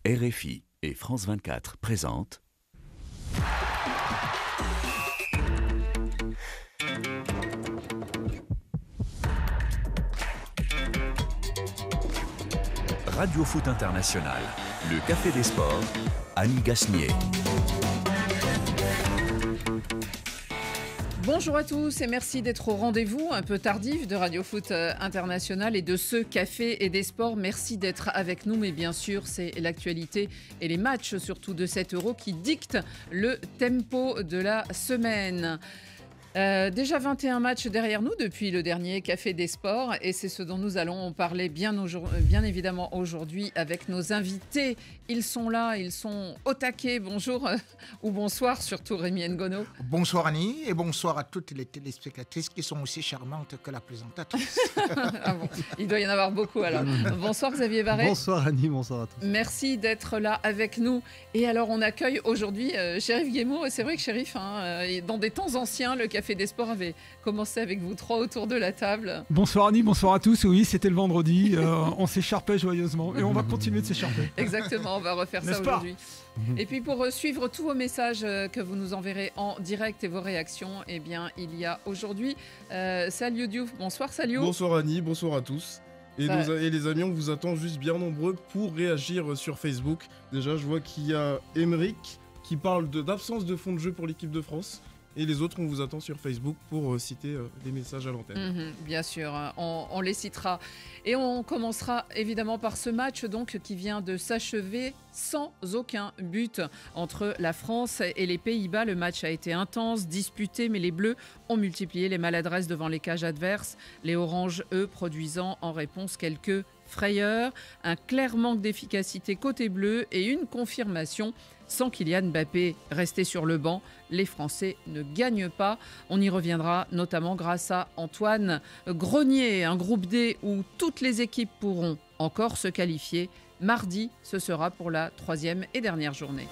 RFI et France 24 présentent Radio Foot International, le Café des Sports, Annie Gasnier. Bonjour à tous et merci d'être au rendez-vous un peu tardif de Radio Foot International et de ce Café et des Sports. Merci d'être avec nous, mais bien sûr, c'est l'actualité et les matchs surtout de cet Euro qui dictent le tempo de la semaine. Déjà 21 matchs derrière nous depuis le dernier Café des Sports et c'est ce dont nous allons parler bien évidemment aujourd'hui avec nos invités. Ils sont là, ils sont au taquet. Bonjour ou bonsoir surtout Rémi Ngono. Bonsoir Annie et bonsoir à toutes les téléspectatrices qui sont aussi charmantes que la présentatrice. Ah bon, il doit y en avoir beaucoup alors. Bonsoir Xavier Varret. Bonsoir Annie, bonsoir à tous. Merci d'être là avec nous. Et alors on accueille aujourd'hui Chérif Guémot. Et c'est vrai que Chérif, dans des temps anciens, le Café des Sports avait commencé avec vous trois autour de la table. Bonsoir Annie, bonsoir à tous. Oui, c'était le vendredi. On s'écharpait joyeusement et on va continuer de s'écharper. Exactement, on va refaire ça aujourd'hui. Et puis pour suivre tous vos messages que vous nous enverrez en direct et vos réactions, eh bien il y a aujourd'hui Saliou Diouf. Bonsoir Saliou. Bonsoir Annie, bonsoir à tous. Et les amis, on vous attend juste bien nombreux pour réagir sur Facebook. Déjà, je vois qu'il y a Émeric qui parle d'absence de fond de jeu pour l'équipe de France. Et les autres, on vous attend sur Facebook pour citer les messages à l'antenne. Bien sûr, on les citera. Et on commencera évidemment par ce match donc, qui vient de s'achever sans aucun but entre la France et les Pays-Bas. Le match a été intense, disputé, mais les Bleus ont multiplié les maladresses devant les cages adverses. Les Oranges, eux, produisant en réponse quelques frayeurs, un clair manque d'efficacité côté bleu et une confirmation. Sans Kylian Mbappé resté sur le banc, les Français ne gagnent pas. On y reviendra notamment grâce à Antoine Grenier, un groupe D où toutes les équipes pourront encore se qualifier. Mardi, ce sera pour la troisième et dernière journée.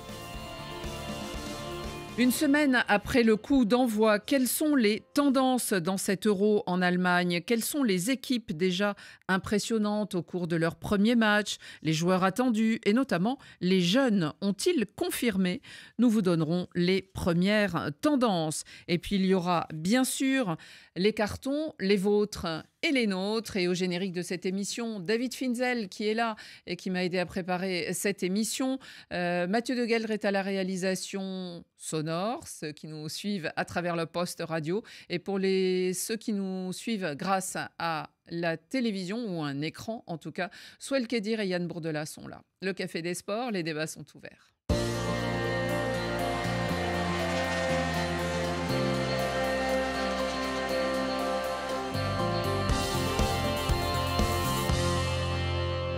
Une semaine après le coup d'envoi, quelles sont les tendances dans cet Euro en Allemagne ? Quelles sont les équipes déjà impressionnantes au cours de leur premier match ? Les joueurs attendus et notamment les jeunes ont-ils confirmé ? Nous vous donnerons les premières tendances. Et puis il y aura bien sûr les cartons, les vôtres et les nôtres. Et au générique de cette émission, David Finzel qui est là et qui m'a aidé à préparer cette émission. Mathieu De Gueldre est à la réalisation sonore, ceux qui nous suivent à travers le poste radio. Et pour ceux qui nous suivent grâce à la télévision ou un écran, en tout cas, Souel Kedir et Yann Bourdela sont là. Le Café des Sports, les débats sont ouverts.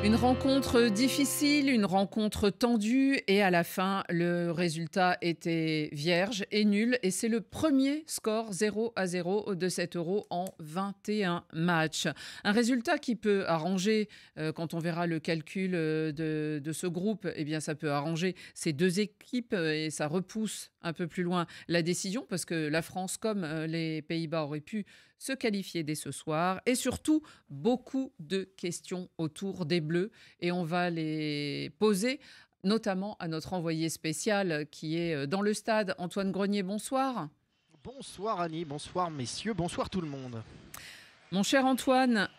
Une rencontre difficile, une rencontre tendue et à la fin, le résultat était vierge et nul. Et c'est le premier score 0-0 de cet Euro en 21 matchs. Un résultat qui peut arranger, quand on verra le calcul de ce groupe, eh bien ça peut arranger ces deux équipes et ça repousse un peu plus loin la décision parce que la France comme les Pays-Bas auraient pu se qualifier dès ce soir et surtout beaucoup de questions autour des Bleus et on va les poser notamment à notre envoyé spécial qui est dans le stade. Antoine Grenier, bonsoir. Bonsoir Annie, bonsoir messieurs, bonsoir tout le monde. Mon cher Antoine,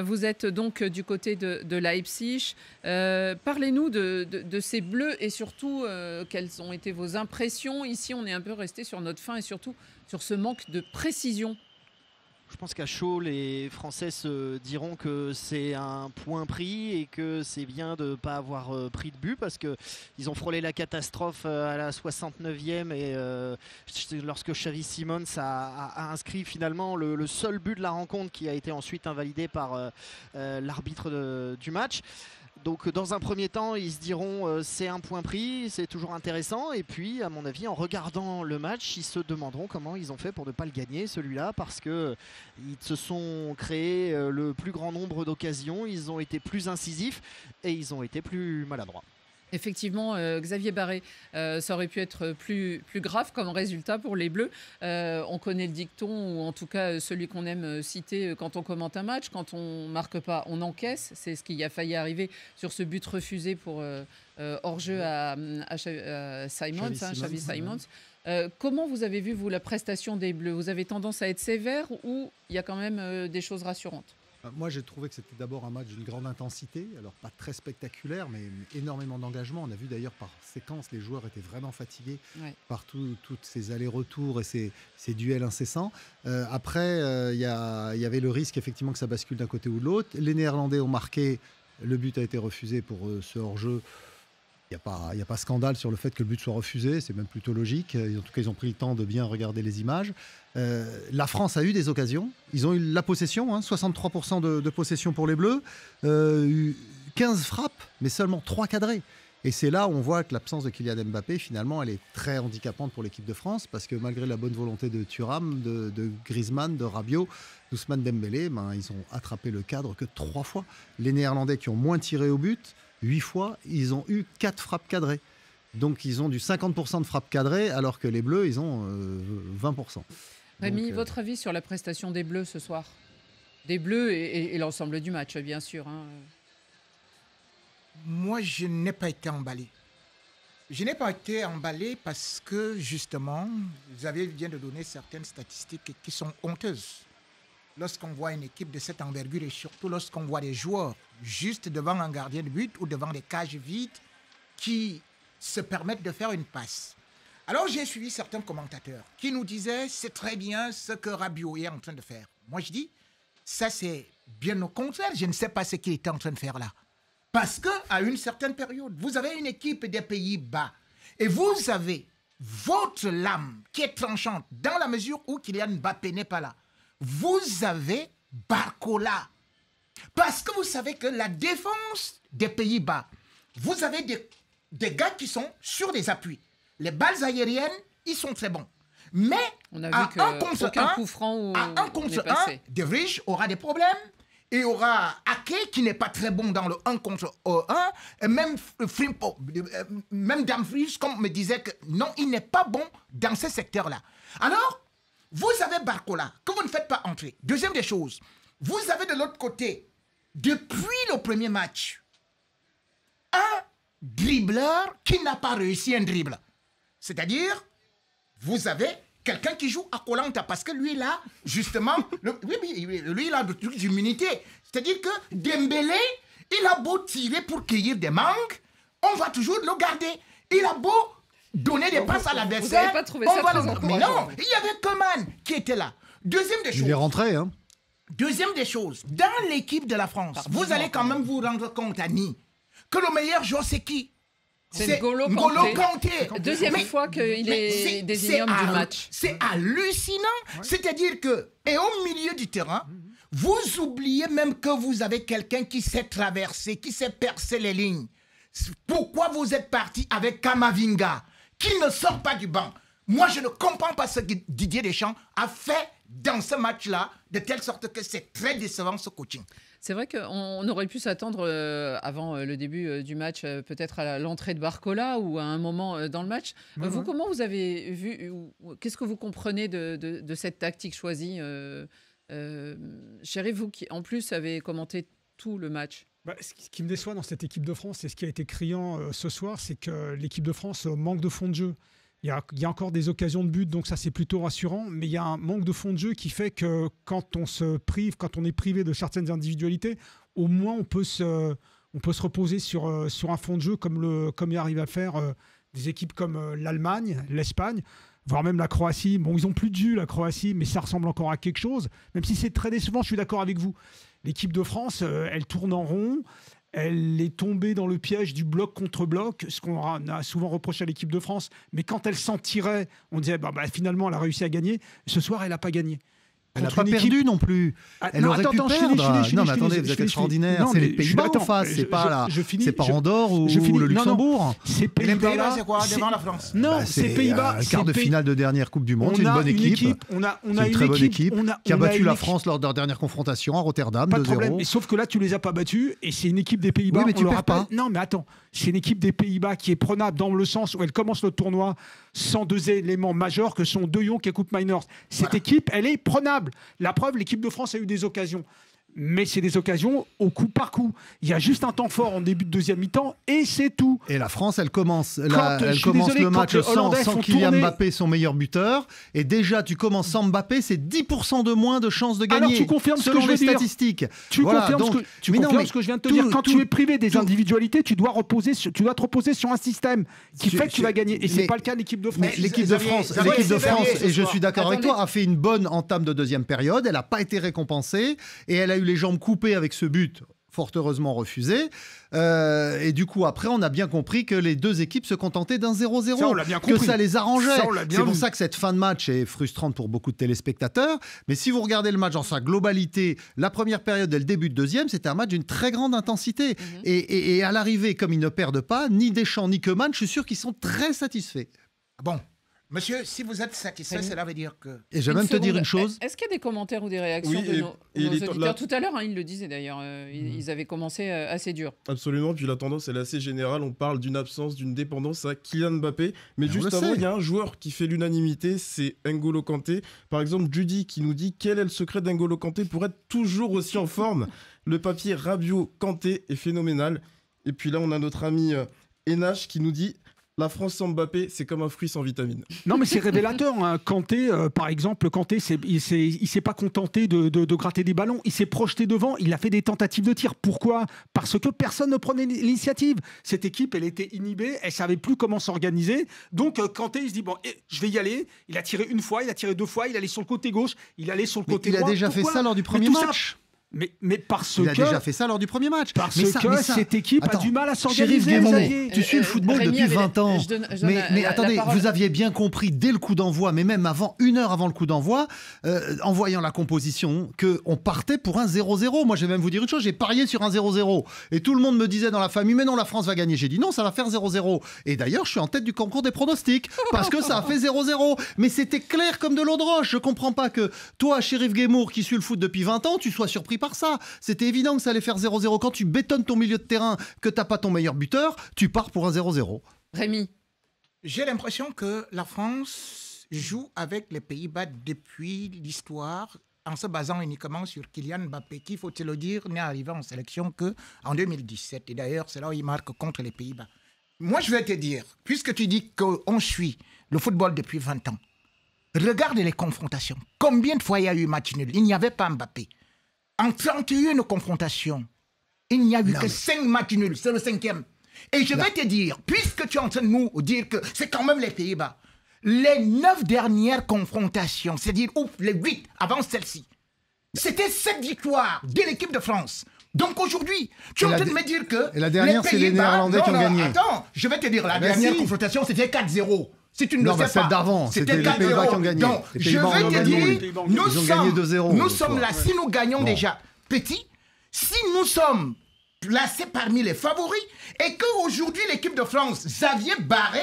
vous êtes donc du côté de Leipzig. Parlez-nous de ces Bleus et surtout quelles ont été vos impressions. Ici, on est un peu resté sur notre faim et surtout sur ce manque de précision. Je pense qu'à chaud, les Français se diront que c'est un point pris et que c'est bien de ne pas avoir pris de but parce qu'ils ont frôlé la catastrophe à la 69e et lorsque Xavi Simons a inscrit finalement le seul but de la rencontre qui a été ensuite invalidé par l'arbitre du match. Donc dans un premier temps, ils se diront c'est un point pris, c'est toujours intéressant. Et puis, à mon avis, en regardant le match, ils se demanderont comment ils ont fait pour ne pas le gagner, celui-là, parce qu'ils se sont créés le plus grand nombre d'occasions, ils ont été plus incisifs et ils ont été plus maladroits. Effectivement, Xavier Barré, ça aurait pu être plus grave comme résultat pour les Bleus. On connaît le dicton, ou en tout cas celui qu'on aime citer quand on commente un match. Quand on ne marque pas, on encaisse. C'est ce qui a failli arriver sur ce but refusé pour hors-jeu à Simons, Xavi Simons. Comment vous avez vu, vous, la prestation des Bleus? Vous avez tendance à être sévère ou il y a quand même des choses rassurantes? Moi, j'ai trouvé que c'était d'abord un match d'une grande intensité, alors pas très spectaculaire, mais énormément d'engagement. On a vu d'ailleurs par séquence, les joueurs étaient vraiment fatigués par toutes ces allers-retours et ces duels incessants. Après, il y avait le risque effectivement que ça bascule d'un côté ou de l'autre. Les Néerlandais ont marqué, le but a été refusé pour ce hors-jeu. Il n'y a pas scandale sur le fait que le but soit refusé, c'est même plutôt logique. En tout cas, ils ont pris le temps de bien regarder les images. La France a eu des occasions. Ils ont eu la possession, 63% de possession pour les Bleus, 15 frappes, mais seulement 3 cadrées. Et c'est là où on voit que l'absence de Kylian Mbappé, finalement, elle est très handicapante pour l'équipe de France, parce que malgré la bonne volonté de Thuram, de Griezmann, de Rabiot, d'Ousmane Dembélé, ils ont attrapé le cadre que 3 fois. Les Néerlandais qui ont moins tiré au but, 8 fois, ils ont eu 4 frappes cadrées. Donc ils ont du 50% de frappes cadrées, alors que les Bleus, ils ont 20%. Rémi, votre avis sur la prestation des Bleus ce soir? Des Bleus et l'ensemble du match, bien sûr. Moi, je n'ai pas été emballé. Je n'ai pas été emballé parce que, justement, Xavier vient de donner certaines statistiques qui sont honteuses. Lorsqu'on voit une équipe de cette envergure et surtout lorsqu'on voit des joueurs juste devant un gardien de but ou devant des cages vides qui se permettent de faire une passe. Alors j'ai suivi certains commentateurs qui nous disaient c'est très bien ce que Rabiot est en train de faire. Moi je dis ça c'est bien au contraire, je ne sais pas ce qu'il était en train de faire là. Parce qu'à une certaine période, vous avez une équipe des Pays-Bas et vous avez votre lame qui est tranchante dans la mesure où Kylian Mbappé n'est pas là. Vous avez Barcola. Parce que vous savez que la défense des Pays-Bas, vous avez des gars qui sont sur des appuis. Les balles aériennes, ils sont très bons. Mais on a vu qu'aucun coup franc à 1 contre 1, De Vrij aura des problèmes. Et il y aura Ake qui n'est pas très bon dans le 1 contre 1. Et même Frimpo, même Dumfries, comme me disait que non, il n'est pas bon dans ce secteur-là. Alors, vous avez Barcola, que vous ne faites pas entrer. Deuxième des choses, vous avez de l'autre côté, depuis le premier match, un dribbleur qui n'a pas réussi un dribble. C'est-à-dire, vous avez quelqu'un qui joue à Koh-Lanta parce que lui, là, justement, lui, il a le truc d'immunité. C'est-à-dire que Dembélé, il a beau tirer pour cueillir des mangues, on va toujours le garder. Il a beau donner des passes à l'adversaire, on va le... Mais non, il y avait Coman qui était là. Deuxième des choses. Il est rentré, Deuxième des choses, dans l'équipe de la France, vous allez quand même vous rendre compte, Annie, que le meilleur joueur, c'est qui? C'est N'Golo Kanté. Deuxième fois qu'il est désigné homme du match. C'est hallucinant. Ouais. C'est-à-dire que, et au milieu du terrain, vous oubliez même que vous avez quelqu'un qui sait traverser, qui sait percer les lignes. Pourquoi vous êtes parti avec Kamavinga, qui ne sort pas du banc? Moi, je ne comprends pas ce que Didier Deschamps a fait dans ce match-là, de telle sorte que c'est très décevant ce coaching. C'est vrai qu'on aurait pu s'attendre avant le début du match, peut-être à l'entrée de Barcola ou à un moment dans le match. Vous, comment vous avez vu, qu'est-ce que vous comprenez de cette tactique choisie Chéri, vous qui en plus avez commenté tout le match. Ce qui me déçoit dans cette équipe de France, et ce qui a été criant ce soir, c'est que l'équipe de France manque de fond de jeu. Il y a encore des occasions de but, donc ça c'est plutôt rassurant, mais il y a un manque de fond de jeu qui fait que quand on est privé de certaines individualités, au moins on peut se reposer sur un fond de jeu comme il arrive à faire des équipes comme l'Allemagne, l'Espagne, voire même la Croatie. Bon, ils n'ont plus de jus, la Croatie, mais ça ressemble encore à quelque chose, même si c'est très décevant, je suis d'accord avec vous. L'équipe de France, elle tourne en rond. Elle est tombée dans le piège du bloc contre bloc, ce qu'on a souvent reproché à l'équipe de France. Mais quand elle s'en tirait, on disait finalement, elle a réussi à gagner. Ce soir, elle n'a pas gagné. Elle n'a contre pas une perdu équipe... non plus. Elle aurait pu perdre. Non, mais attendez, vous êtes extraordinaire. C'est les Pays-Bas en face. C'est pas Andorre ou le Luxembourg. Les Pays-Bas, c'est quoi devant la France? Non, c'est Pays-Bas. Quart de finale de dernière Coupe du Monde. C'est une bonne équipe. On a une très bonne équipe qui a battu la France lors de leur dernière confrontation à Rotterdam. Pas de problème. Mais sauf que là, tu les as pas battus et c'est une équipe des Pays-Bas. Oui, mais tu perds pas. Non, mais attends. C'est une équipe des Pays-Bas qui est prenable dans le sens où elle commence le tournoi sans deux éléments majeurs que sont De Jong et Coupe Minors. Cette équipe, elle est prenable. La preuve, l'équipe de France a eu des occasions. Mais c'est des occasions au coup par coup. Il y a juste un temps fort en début de deuxième mi-temps et c'est tout. Et la France, elle commence le match sans Kylian Mbappé, son meilleur buteur. Et déjà, tu commences sans Mbappé, c'est 10% de moins de chances de gagner. Alors tu confirmes ce que je veux dire. Statistiques. Tu confirmes ce que je viens de te dire. Quand tu es privé des individualités, tu dois te reposer sur un système qui fait que tu vas gagner. Et c'est pas le cas de l'équipe de France. Mais l'équipe de France, et je suis d'accord avec toi, a fait une bonne entame de deuxième période. Elle n'a pas été récompensée et elle a eu les jambes coupées avec ce but fort heureusement refusé. Et du coup, après, on a bien compris que les deux équipes se contentaient d'un 0-0. Ça, on l'a bien compris. Que ça les arrangeait. C'est pour vu. ça que cette fin de match est frustrante pour beaucoup de téléspectateurs. Mais si vous regardez le match dans sa globalité, la première période et le début de deuxième, c'était un match d'une très grande intensité. Et à l'arrivée, comme ils ne perdent pas, ni Deschamps ni Koeman, je suis sûr qu'ils sont très satisfaits. Bon. Monsieur, si vous êtes satisfait, cela veut dire que... Et je vais même te dire une chose. Est-ce qu'il y a des commentaires ou des réactions de nos auditeurs? Tout à l'heure, ils le disaient d'ailleurs, ils avaient commencé assez dur. Absolument, puis la tendance, elle est assez générale. On parle d'une absence, d'une dépendance à Kylian Mbappé. Mais juste avant, il y a un joueur qui fait l'unanimité, c'est N'Golo Kanté. Par exemple, Judy qui nous dit quel est le secret d'N'Golo Kanté pour être toujours aussi en forme. Le papier Rabiot-Kanté est phénoménal. Et puis là, on a notre ami Enache qui nous dit... La France sans Mbappé, c'est comme un fruit sans vitamines. Non, mais c'est révélateur. Hein. Kanté, par exemple, il s'est pas contenté de gratter des ballons. Il s'est projeté devant. Il a fait des tentatives de tir. Pourquoi ? Parce que personne ne prenait l'initiative. Cette équipe, elle était inhibée. Elle savait plus comment s'organiser. Donc, Kanté, il se dit bon, je vais y aller. Il a tiré une fois, il a tiré deux fois. Il allait sur le côté gauche. Il allait sur le côté droit. Il a déjà fait ça lors du premier match. Mais parce il a déjà fait ça lors du premier match. Parce que cette équipe a du mal à s'organiser. Chérif Guémon, tu suis le football depuis 20 ans. Mais attendez, vous aviez bien compris dès le coup d'envoi, mais même une heure avant le coup d'envoi, en voyant la composition, qu'on partait pour un 0-0. Moi, je vais même vous dire une chose, j'ai parié sur un 0-0. Et tout le monde me disait dans la famille, mais non, la France va gagner. J'ai dit non, ça va faire 0-0. Et d'ailleurs, je suis en tête du concours des pronostics, parce que ça a fait 0-0. Mais c'était clair comme de l'eau de roche. Je comprends pas que toi, Chérif Guémon, qui suis le foot depuis 20 ans, tu sois surpris par ça. C'était évident que ça allait faire 0-0. Quand tu bétonnes ton milieu de terrain, que t'as pas ton meilleur buteur, tu pars pour un 0-0. Rémi. J'ai l'impression que la France joue avec les Pays-Bas depuis l'histoire en se basant uniquement sur Kylian Mbappé, qui, faut-il le dire, n'est arrivé en sélection qu'en 2017. Et d'ailleurs, c'est là où il marque contre les Pays-Bas. Moi, je vais te dire, puisque tu dis qu'on suit le football depuis 20 ans, regarde les confrontations. Combien de fois il y a eu match nul? Il n'y avait pas Mbappé. En 31 confrontations, il n'y a eu que 5 matchs nuls. C'est le 5e. Et je vais te dire, puisque tu es en train de nous dire que c'est quand même les Pays-Bas, les 9 dernières confrontations, c'est-à-dire les 8 avant celle-ci, c'était 7 victoires de l'équipe de France. Donc aujourd'hui, tu es en train de me dire que... Et la dernière, c'est les Néerlandais qui ont gagné. Attends, je vais te dire, la dernière confrontation, c'était 4-0. Si tu ne le sais pas. Celle d'avant, c'était les Pays-Bas qui ont gagné. Donc, je vais te dire, nous sommes là, si nous gagnons déjà petit, si nous sommes placés parmi les favoris, et qu'aujourd'hui, l'équipe de France, Xavier Barré,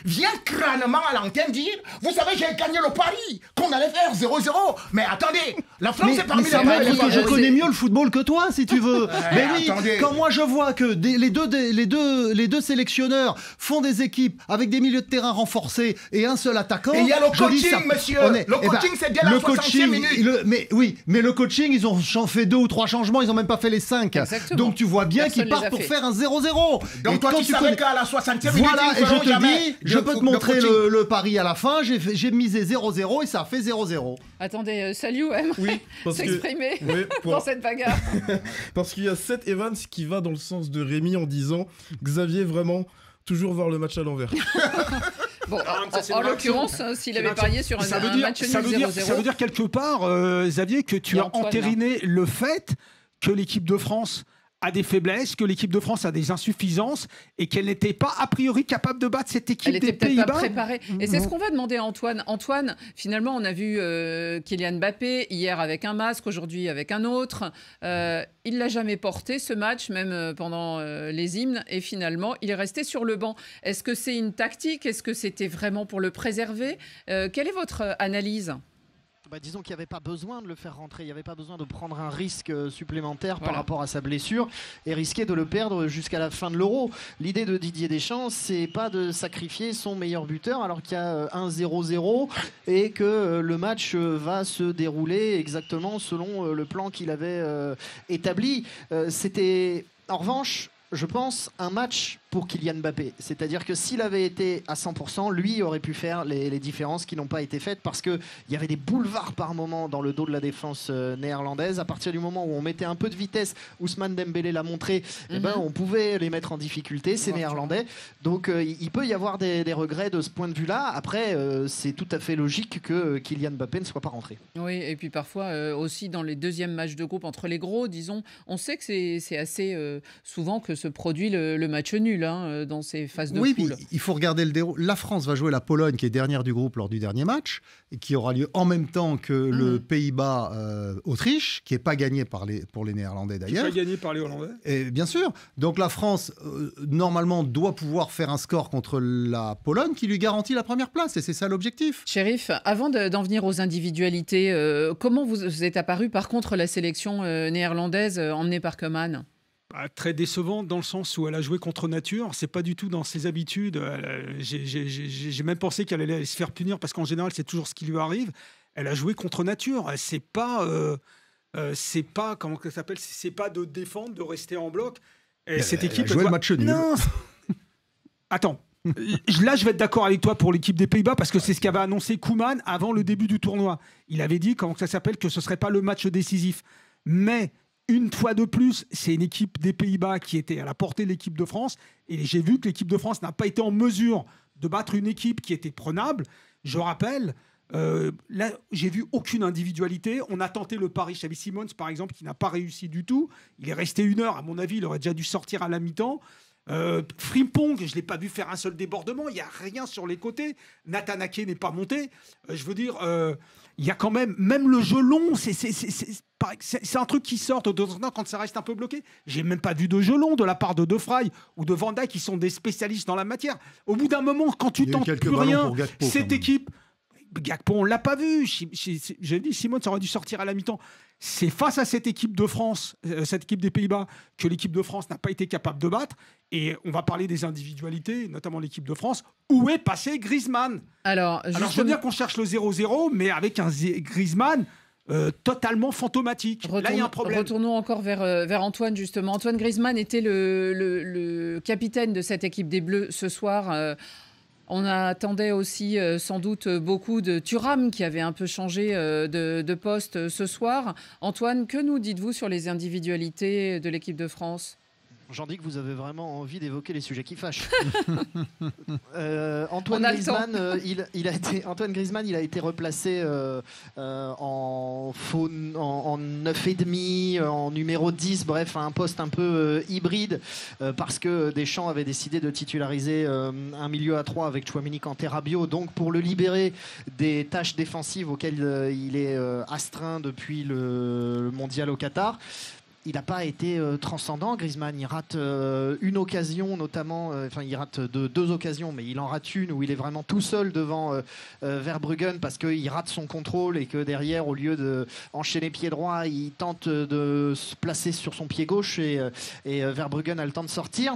vient crânement à l'antenne dire, vous savez, j'ai gagné le pari, qu'on allait faire 0-0. Mais attendez, la France est parmi les favoris. Mais que je connais mieux le football que toi, si tu veux. Mais oui, quand moi je vois que les deux sélectionneurs font des équipes avec des milieux de terrain renforcés et un seul attaquant. Et il y a le coaching, monsieur. Le coaching, c'est dès la 60e minute. Mais le coaching, ils ont fait 2 ou 3 changements, ils n'ont même pas fait les 5. Exactement. Donc tu vois bien qu'ils partent pour faire un 0-0. Donc toi, tu savais qu'à la 60e minute, voilà, et je te dis, je peux te montrer le pari à la fin. J'ai misé 0-0 et ça a fait 0-0. Attendez, Saliou aime s'exprimer dans cette bagarre. Parce qu'il y a Seth Evans qui va dans le sens de Rémi en disant Xavier, vraiment, toujours voir le match à l'envers. Bon, en l'occurrence, s'il avait parié sur un match nul 0-0... Ça veut dire quelque part, Xavier, que tu as entériné le fait que l'équipe de France a des faiblesses, que l'équipe de France a des insuffisances et qu'elle n'était pas a priori capable de battre cette équipe des Pays-Bas. Elle n'était peut-être pas préparée. Et c'est ce qu'on va demander à Antoine. Antoine, finalement, on a vu Kylian Mbappé hier avec un masque, aujourd'hui avec un autre. Il ne l'a jamais porté, ce match, même pendant les hymnes. Et finalement, il est resté sur le banc. Est-ce que c'est une tactique? Est-ce que c'était vraiment pour le préserver? Quelle est votre analyse? Disons qu'il n'y avait pas besoin de le faire rentrer, il n'y avait pas besoin de prendre un risque supplémentaire par rapport à sa blessure et risquer de le perdre jusqu'à la fin de l'Euro. L'idée de Didier Deschamps, c'est pas de sacrifier son meilleur buteur alors qu'il y a un 0-0 et que le match va se dérouler exactement selon le plan qu'il avait établi. C'était en revanche, je pense, un match pour Kylian Mbappé. C'est-à-dire que s'il avait été à 100%, lui aurait pu faire les différences qui n'ont pas été faites parce qu'il y avait des boulevards par moment dans le dos de la défense néerlandaise. À partir du moment où on mettait un peu de vitesse, Ousmane Dembélé l'a montré, on pouvait les mettre en difficulté, ces Néerlandais. Donc il peut y avoir des regrets de ce point de vue-là. Après, c'est tout à fait logique que Kylian Mbappé ne soit pas rentré. Oui, et puis parfois aussi dans les deuxièmes matchs de groupe entre les gros, disons, on sait que c'est assez souvent que se produit le match nul. Dans ces phases de poule. Oui, il faut regarder le déroulé. La France va jouer la Pologne, qui est dernière du groupe lors du dernier match, et qui aura lieu en même temps que le Pays-Bas-Autriche, qui n'est pas gagné pour les Néerlandais d'ailleurs. Qui n'est pas gagné par les Hollandais. Et bien sûr. Donc la France, normalement, doit pouvoir faire un score contre la Pologne qui lui garantit la première place, et c'est ça l'objectif. Chérif, avant d'en venir aux individualités, comment vous est apparue par contre la sélection néerlandaise emmenée par Koeman? Très décevante dans le sens où elle a joué contre nature. C'est pas du tout dans ses habitudes. J'ai même pensé qu'elle allait se faire punir parce qu'en général, c'est toujours ce qui lui arrive. Elle a joué contre nature. C'est pas comment ça s'appelle. C'est pas de défendre, de rester en bloc. Et cette équipe a joué le match nul. Non. Attends. Là, je vais être d'accord avec toi pour l'équipe des Pays-Bas parce que c'est ce qu'avait annoncé Koeman avant le début du tournoi. Il avait dit comment ça s'appelle que ce serait pas le match décisif, mais une fois de plus, c'est une équipe des Pays-Bas qui était à la portée de l'équipe de France. Et j'ai vu que l'équipe de France n'a pas été en mesure de battre une équipe qui était prenable. Je rappelle, là, j'ai vu aucune individualité. On a tenté le pari Xavi Simons, par exemple, qui n'a pas réussi du tout. Il est resté 1 heure. À mon avis, il aurait déjà dû sortir à la mi-temps. Frimpong, je ne l'ai pas vu faire un seul débordement. Il n'y a rien sur les côtés. Nathan Ake n'est pas monté. Je veux dire, il y a quand même le jeu long. C'est un truc qui sort de temps en temps quand ça reste un peu bloqué. J'ai même pas vu de jeu long de la part de De Vrij ou de Van Dijk qui sont des spécialistes dans la matière. Au bout d'un moment, quand tu tentes plus rien, cette équipe... Gakpo, on ne l'a pas vu. J'ai dit, Simon, ça aurait dû sortir à la mi-temps. C'est face à cette équipe de France, cette équipe des Pays-Bas, que l'équipe de France n'a pas été capable de battre. Et on va parler des individualités, notamment l'équipe de France. Où est passé Griezmann? Alors, je veux dire qu'on cherche le 0-0, mais avec un Griezmann totalement fantomatique. Là, il y a un problème. Retournons encore vers Antoine, justement. Antoine Griezmann était le capitaine de cette équipe des Bleus ce soir. On attendait aussi sans doute beaucoup de Thuram qui avait un peu changé de poste ce soir. Antoine, que nous dites-vous sur les individualités de l'équipe de France ? J'en dis que vous avez vraiment envie d'évoquer les sujets qui fâchent. Antoine Griezmann, il a été replacé en 9,5, en numéro 10, bref, à un poste un peu hybride, parce que Deschamps avait décidé de titulariser un milieu à 3 avec Tchouaméni, Kanté, Rabiot, donc pour le libérer des tâches défensives auxquelles il est astreint depuis le mondial au Qatar. Il n'a pas été transcendant, Griezmann. Il rate une occasion, notamment. Il rate deux occasions, mais il en rate une où il est vraiment tout seul devant Verbruggen parce qu'il rate son contrôle et que derrière, au lieu d'enchaîner pied droit, il tente de se placer sur son pied gauche et Verbruggen a le temps de sortir.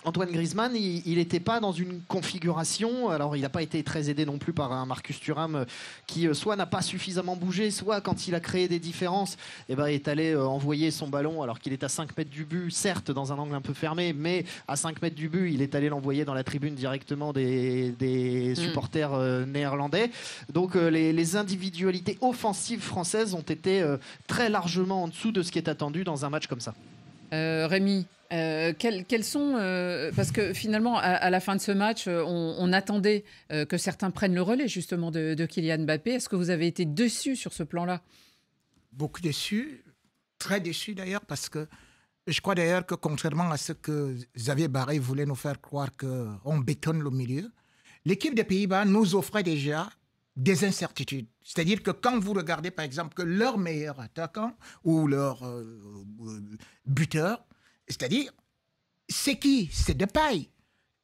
Antoine Griezmann, il n'était pas dans une configuration, alors il n'a pas été très aidé non plus par un Marcus Thuram qui soit n'a pas suffisamment bougé, soit quand il a créé des différences, est allé envoyer son ballon alors qu'il est à 5 mètres du but, certes dans un angle un peu fermé, mais à 5 mètres du but, il est allé l'envoyer dans la tribune directement des supporters néerlandais. Donc les individualités offensives françaises ont été très largement en dessous de ce qui est attendu dans un match comme ça. Rémi, quels sont parce que finalement à la fin de ce match on attendait que certains prennent le relais justement de Kylian Mbappé. Est-ce que vous avez été déçus sur ce plan-là? Beaucoup déçus, très déçus d'ailleurs, parce que Je crois d'ailleurs que contrairement à ce que Xavier Barret voulait nous faire croire qu'on bétonne le milieu, l'équipe des Pays-Bas nous offrait déjà des incertitudes. C'est-à-dire que quand vous regardez par exemple que leur meilleur attaquant ou leur buteur, c'est-à-dire, c'est qui? C'est Depay.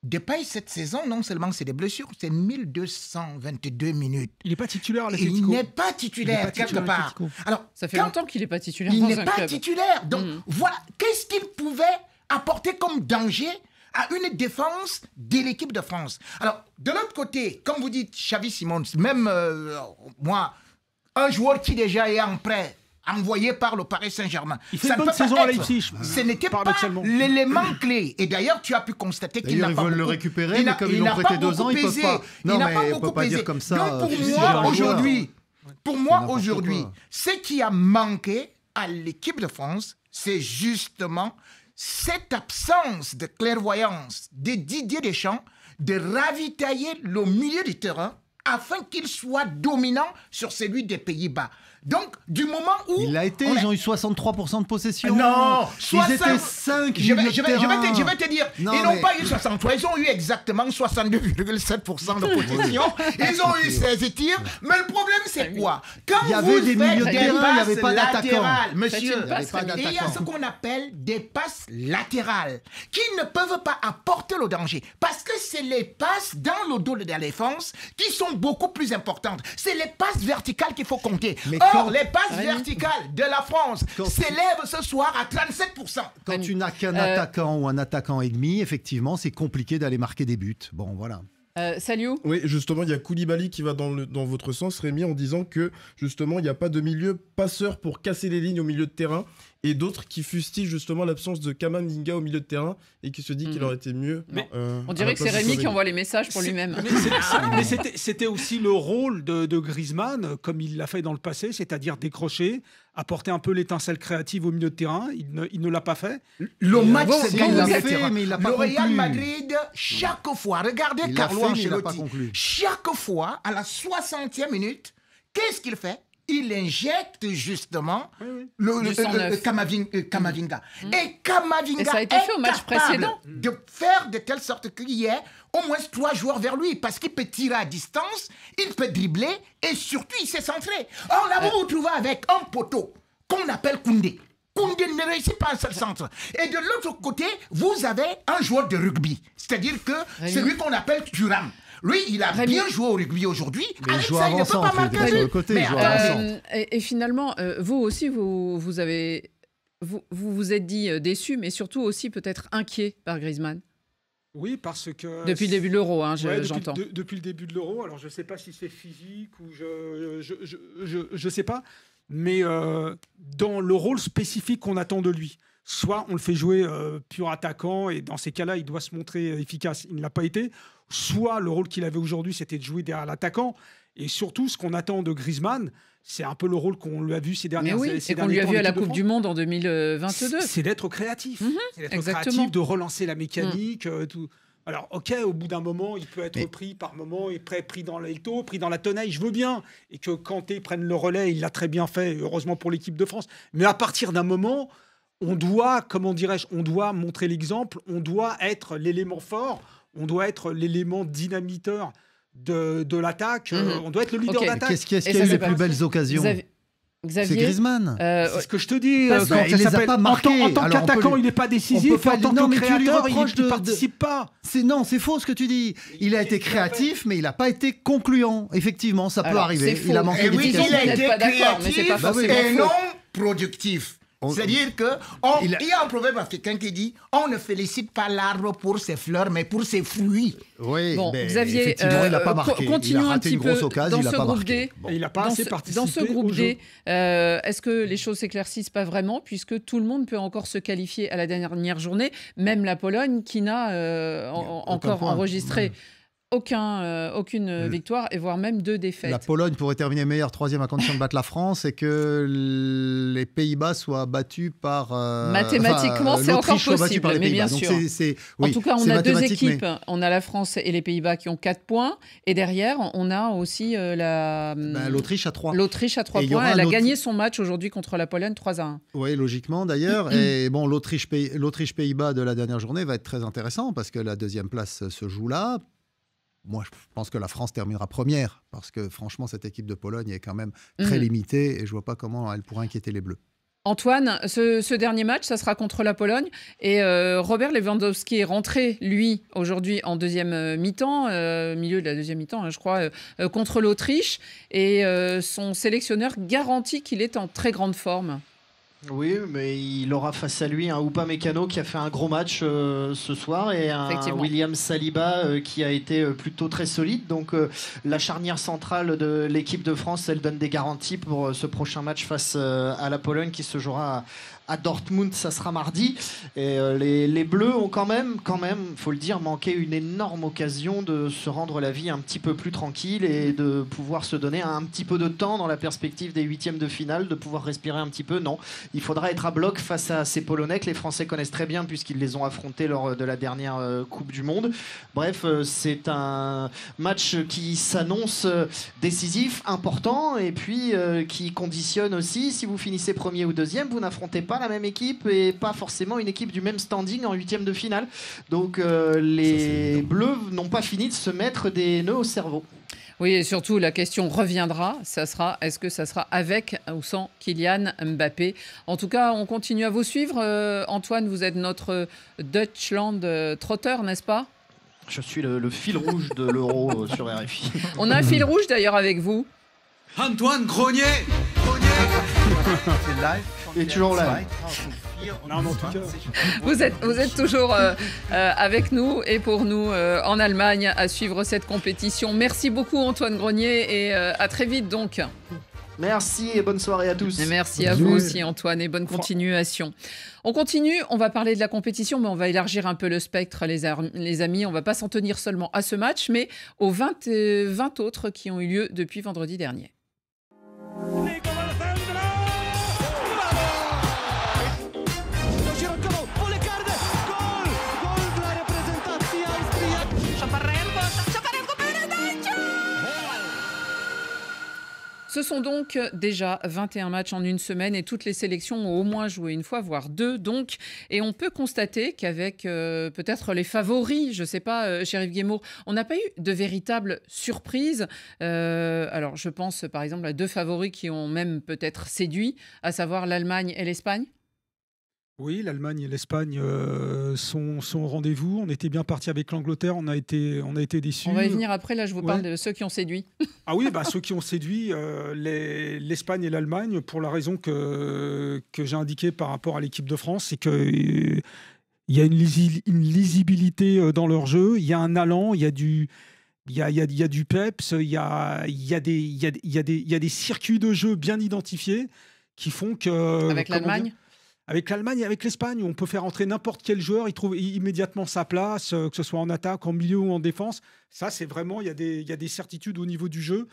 Depay, cette saison, non seulement c'est des blessures, c'est 1222 minutes. Il n'est pas titulaire à l'Atlético. Il n'est pas titulaire, quelque part. Alors, ça fait longtemps qu'il n'est pas titulaire dans un club. Il n'est pas titulaire. Donc, voilà, qu'est-ce qu'il pouvait apporter comme danger à une défense de l'équipe de France? Alors, de l'autre côté, comme vous dites, Xavi Simons, même moi, un joueur qui déjà est en prêt, envoyé par le Paris Saint-Germain. Il fait une bonne saison à Leipzig. Ce n'était pas l'élément clé. Et d'ailleurs, tu as pu constater qu'il n'a pas beaucoup... Ils veulent le récupérer, mais comme ils l'ont prêté 2 ans, ils ne peuvent pas... Non, mais on ne peut pas dire comme ça. Donc, pour moi, aujourd'hui, ce qui a manqué à l'équipe de France, c'est justement cette absence de clairvoyance de Didier Deschamps de ravitailler le milieu du terrain afin qu'il soit dominant sur celui des Pays-Bas. Donc, du moment où... Il l'a été, ils ont eu 63% de possession. Non, ils étaient 5 je vais te dire, non, ils n'ont pas eu 63, ils ont eu exactement 62,7% de possession. Ils ont eu 16 tirs, mais le problème c'est quoi? Quand il y avait des milieux de terrain, il n'y avait pas d'attaquants. Monsieur, il y a ce qu'on appelle des passes latérales qui ne peuvent pas apporter le danger parce que c'est les passes dans le dos de la défense qui sont beaucoup plus importantes. C'est les passes verticales qu'il faut compter. Or, les passes verticales de la France s'élèvent ce soir à 37%. Quand tu n'as qu'un attaquant ou un attaquant et demi, effectivement, c'est compliqué d'aller marquer des buts. Bon, voilà. Saliou ? Oui, justement, il y a Koulibaly qui va dans votre sens, Rémi, en disant que, justement, il n'y a pas de milieu passeur pour casser les lignes au milieu de terrain, et d'autres qui fustigent justement l'absence de Kamavinga au milieu de terrain et qui se dit qu'il aurait été mieux. Mais on dirait que c'est Rémi qui envoie les messages pour lui-même. Mais c'était aussi le rôle de Griezmann, comme il l'a fait dans le passé, c'est-à-dire décrocher, apporter un peu l'étincelle créative au milieu de terrain. Il ne l'a pas fait. Le match, c'est qu'il l'a fait, mais il l'a pas conclu. Le Real Madrid, chaque fois, regardez Carlo Ancelotti, chaque fois, à la 60e minute, qu'est-ce qu'il fait? Il injecte justement le Kamavinga. Et Kamavinga ça a été fait au match précédent de faire de telle sorte qu'il y ait au moins 3 joueurs vers lui, parce qu'il peut tirer à distance, il peut dribbler, et surtout, il s'est centré. Or, là, vous vous trouvez avec un poteau qu'on appelle Koundé. Koundé ne réussit pas un seul centre. Et de l'autre côté, vous avez un joueur de rugby, c'est-à-dire que celui qu'on appelle Thuram. Lui, il a bien joué au rugby aujourd'hui. Avec ça, il ne peut pas marquer. Et finalement, vous aussi, vous vous êtes dit déçu, mais surtout aussi peut-être inquiet par Griezmann. Oui, parce que... Depuis le début de l'Euro, j'entends. Depuis le début de l'Euro, alors je ne sais pas si c'est physique ou je sais pas, mais dans le rôle spécifique qu'on attend de lui, soit on le fait jouer pur attaquant, et dans ces cas-là, il doit se montrer efficace. Il ne l'a pas été. Soit le rôle qu'il avait aujourd'hui, c'était de jouer derrière l'attaquant. Et surtout, ce qu'on attend de Griezmann, c'est un peu le rôle qu'on lui a vu ces dernières années. Et qu'on lui a vu à la Coupe du Monde en 2022. C'est d'être créatif. C'est d'être créatif, de relancer la mécanique. Tout. Alors, ok, au bout d'un moment, il peut être pris par moment, et pris dans l'étau, pris dans la tenaille, je veux bien. Et que Kanté prenne le relais, il l'a très bien fait, heureusement pour l'équipe de France. Mais à partir d'un moment, on doit, comment dirais-je, on doit montrer l'exemple, on doit être l'élément fort, on doit être l'élément dynamiteur de l'attaque, on doit être le leader d'attaque. Qu'est-ce qui a eu les plus belles occasions? Xavier, c'est Griezmann. C'est ce que je te dis. Il les a pas marqués. En tant qu'attaquant, il n'est pas décisif. En tant que créateur, il ne participe pas. Non, c'est faux ce que tu dis. Il a été créatif, mais il n'a pas été concluant. Effectivement, ça peut arriver. Il a manqué d'efficacité. Il a été créatif et non productif. C'est-à-dire qu'il y a un proverbe africain qui dit « On ne félicite pas l'arbre pour ses fleurs, mais pour ses fruits ». Oui, bon, mais Xavier, effectivement, il n'a pas marqué. Continuons un petit peu dans ce groupe D. Il n'a pas assez participé dans ce groupe D, est-ce que les choses s'éclaircissent pas vraiment, puisque tout le monde peut encore se qualifier à la dernière journée, même la Pologne qui n'a encore enregistré aucune victoire et voire même 2 défaites. La Pologne pourrait terminer meilleure 3e à condition de battre la France et que les Pays-Bas soient battus par... Mathématiquement, c'est encore possible, par les mais bien Pays-Bas. sûr. Oui, en tout cas, on a 2 équipes. Mais... On a la France et les Pays-Bas qui ont 4 points. Et derrière, on a aussi l'Autriche à 3. L'Autriche à 3 points. Elle a gagné son match aujourd'hui contre la Pologne 3-1. Oui, logiquement d'ailleurs. Et bon, l'Autriche-Pays-Bas de la dernière journée va être très intéressant parce que la 2e place se joue là. Moi, je pense que la France terminera première parce que franchement, cette équipe de Pologne est quand même très limitée et je ne vois pas comment elle pourrait inquiéter les Bleus. Antoine, ce dernier match, ça sera contre la Pologne. Et Robert Lewandowski est rentré, lui, aujourd'hui en 2e mi-temps, milieu de la 2e mi-temps, hein, je crois, contre l'Autriche. Et son sélectionneur garantit qu'il est en très grande forme. Oui, mais il aura face à lui un Upamecano qui a fait un gros match ce soir et un William Saliba qui a été plutôt très solide. Donc la charnière centrale de l'équipe de France, elle donne des garanties pour ce prochain match face à la Pologne qui se jouera à Dortmund, ça sera mardi. Et les Bleus ont quand même, faut le dire, manqué une énorme occasion de se rendre la vie un petit peu plus tranquille et de pouvoir se donner un petit peu de temps dans la perspective des 8e de finale, de pouvoir respirer un petit peu. Non, il faudra être à bloc face à ces Polonais que les Français connaissent très bien puisqu'ils les ont affrontés lors de la dernière Coupe du Monde. Bref, c'est un match qui s'annonce décisif, important et puis qui conditionne aussi, si vous finissez premier ou deuxième, vous n'affrontez pas la même équipe et pas forcément une équipe du même standing en 8e de finale. Donc les Bleus n'ont pas fini de se mettre des nœuds au cerveau. Oui, et surtout, la question reviendra, est-ce que ça sera avec ou sans Kylian Mbappé? En tout cas, on continue à vous suivre. Antoine, vous êtes notre Deutschland Trotter, n'est-ce pas? Je suis le fil rouge de l'Euro sur RFI. On a un fil rouge d'ailleurs avec vous. Antoine Grenier. Il est toujours là. Non, en tout cas. Vous êtes toujours avec nous et pour nous en Allemagne à suivre cette compétition. Merci beaucoup Antoine Grenier et à très vite donc. Merci et bonne soirée à tous. Et merci à vous aussi Antoine et bonne continuation. On continue, on va parler de la compétition mais on va élargir un peu le spectre les amis. On ne va pas s'en tenir seulement à ce match mais aux 20 autres qui ont eu lieu depuis vendredi dernier. Ce sont donc déjà 21 matchs en une semaine et toutes les sélections ont au moins joué une fois, voire 2 donc. Et on peut constater qu'avec peut-être les favoris, je ne sais pas, Chérif Guémour, on n'a pas eu de véritable surprise. Alors je pense par exemple à 2 favoris qui ont même peut-être séduit, à savoir l'Allemagne et l'Espagne. Oui, l'Allemagne et l'Espagne sont au rendez-vous. On était bien parti avec l'Angleterre, on a été déçus. On va y venir après, là je vous parle de ceux qui ont séduit. Ah oui, ceux qui ont séduit, l'Espagne et l'Allemagne, pour la raison que j'ai indiquée par rapport à l'équipe de France, c'est qu'il y a une lisibilité dans leur jeu, il y a un allant, il y a du peps, il y a des circuits de jeu bien identifiés qui font que... Avec l'Allemagne ? Avec l'Allemagne et avec l'Espagne, on peut faire entrer n'importe quel joueur, il trouve immédiatement sa place, que ce soit en attaque, en milieu ou en défense. Ça, c'est vraiment, il y a des certitudes au niveau du jeu.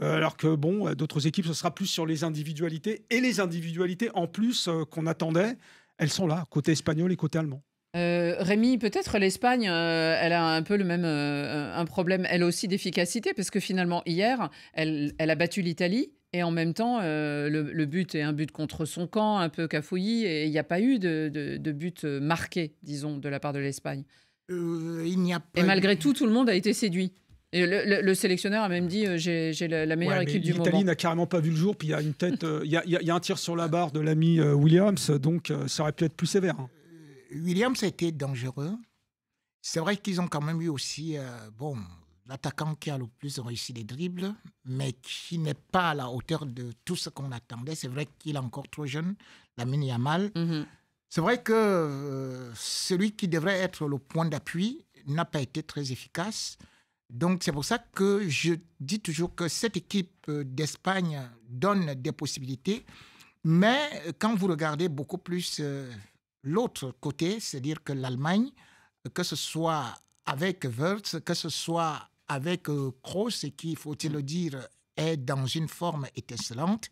Alors que, d'autres équipes, ce sera plus sur les individualités. Et les individualités, en plus, qu'on attendait, elles sont là, côté espagnol et côté allemand. Rémi, peut-être l'Espagne, elle a un peu le même un problème, elle aussi, d'efficacité, parce que finalement, hier, elle a battu l'Italie. Et en même temps, le but est un but contre son camp, un peu cafouillis, et il n'y a pas eu de but marqué, disons, de la part de l'Espagne. Il n'y a pas et malgré tout le monde a été séduit. Et le sélectionneur a même dit j'ai la meilleure équipe du moment. L'Italie n'a carrément pas vu le jour, puis il y a une tête, il y a un tir sur la barre de l'ami Williams, donc ça aurait pu être plus sévère. Hein. Williams a été dangereux. C'est vrai qu'ils ont quand même eu aussi l'attaquant qui a le plus réussi les dribbles, mais qui n'est pas à la hauteur de tout ce qu'on attendait. C'est vrai qu'il est encore trop jeune, Lamine Yamal. C'est vrai que celui qui devrait être le point d'appui n'a pas été très efficace. Donc, c'est pour ça que je dis toujours que cette équipe d'Espagne donne des possibilités. Mais quand vous regardez beaucoup plus l'autre côté, c'est-à-dire que l'Allemagne, que ce soit avec Wirtz, que ce soit avec Kroos, qui, faut-il le dire, est dans une forme étincelante.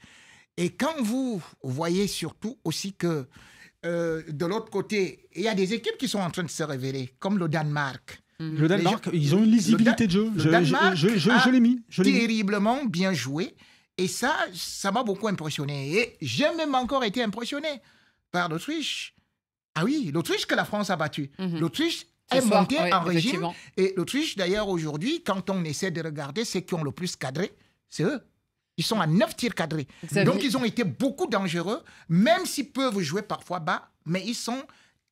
Et quand vous voyez surtout aussi que de l'autre côté, il y a des équipes qui sont en train de se révéler, comme le Danemark. Le Danemark, ils ont une lisibilité de jeu. Je l'ai mis. Terriblement bien joué. Et ça m'a beaucoup impressionné. Et j'ai même encore été impressionné par l'Autriche. Ah oui, l'Autriche que la France a battue. L'Autriche est montée en régime. Et l'Autriche, d'ailleurs, aujourd'hui, quand on essaie de regarder ceux qui ont le plus cadré, c'est eux. Ils sont à 9 tirs cadrés. Donc, ils ont été beaucoup dangereux, même s'ils peuvent jouer parfois bas, mais ils sont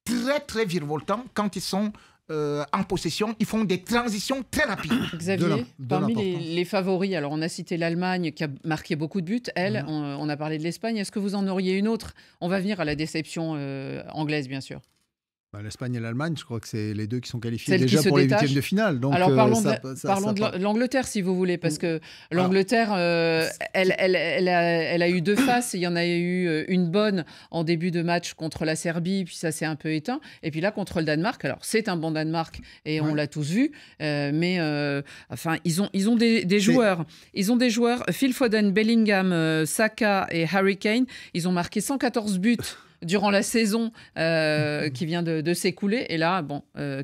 très, très virevoltants quand ils sont en possession. Ils font des transitions très rapides. Xavier, parmi les favoris, alors on a cité l'Allemagne qui a marqué beaucoup de buts. Elle, on a parlé de l'Espagne. Est-ce que vous en auriez une autre? On va venir à la déception anglaise, bien sûr. L'Espagne et l'Allemagne, je crois que c'est les deux qui sont qualifiés déjà pour les huitièmes de finale. Donc, alors parlons de l'Angleterre, si vous voulez, parce que l'Angleterre, elle a eu deux faces. Il y en a eu une bonne en début de match contre la Serbie, puis ça s'est un peu éteint. Et puis là, contre le Danemark, alors c'est un bon Danemark, et on l'a tous vu, mais enfin, ils ont des joueurs. Ils ont des joueurs, Phil Foden, Bellingham, Saka et Harry Kane. Ils ont marqué 114 buts durant la saison qui vient de s'écouler. Et là,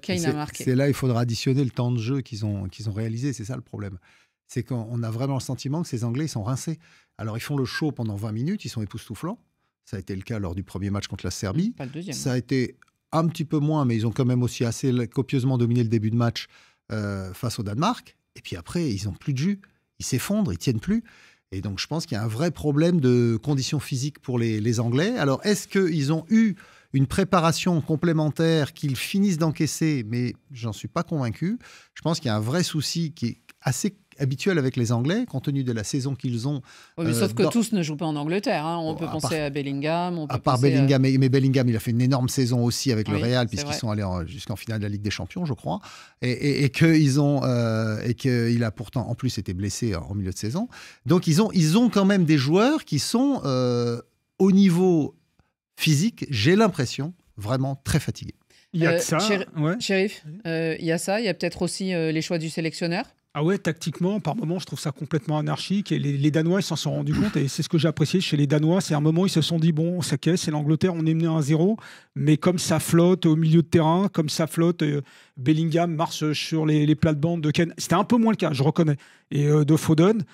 Kane a marqué. C'est là il faudra additionner le temps de jeu qu'ils ont réalisé. C'est ça le problème. C'est qu'on a vraiment le sentiment que ces Anglais, ils sont rincés. Alors, ils font le show pendant 20 minutes. Ils sont époustouflants. Ça a été le cas lors du premier match contre la Serbie. Pas le deuxième. Ça a été un petit peu moins, mais ils ont quand même aussi assez copieusement dominé le début de match face au Danemark. Et puis après, ils n'ont plus de jus. Ils s'effondrent, ils ne tiennent plus. Et donc, je pense qu'il y a un vrai problème de conditions physiques pour les Anglais. Alors, est-ce qu'ils ont eu une préparation complémentaire qu'ils finissent d'encaisser? Mais j'en suis pas convaincu. Je pense qu'il y a un vrai souci qui est assez habituel avec les Anglais, compte tenu de la saison qu'ils ont. Oui, sauf que tous ne jouent pas en Angleterre. On peut penser à Bellingham. À part Bellingham, mais Bellingham, il a fait une énorme saison aussi avec le Real, puisqu'ils sont allés jusqu'en finale de la Ligue des Champions, je crois, et qu'il a pourtant en plus été blessé en milieu de saison. Donc ils ont quand même des joueurs qui sont au niveau physique, j'ai l'impression, vraiment très fatigués. Il y a ça. Chérif, il y a ça. Il y a peut-être aussi les choix du sélectionneur. Ah ouais, tactiquement, par moments, je trouve ça complètement anarchique. Et les Danois, ils s'en sont rendus compte. Et c'est ce que j'ai apprécié chez les Danois. C'est un moment, ils se sont dit, bon, ça caisse, c'est l'Angleterre, on est mené à 1-0. Mais comme ça flotte au milieu de terrain, comme ça flotte, Bellingham marche sur les plates-bandes de Kane. C'était un peu moins le cas, je reconnais. Et de Foden.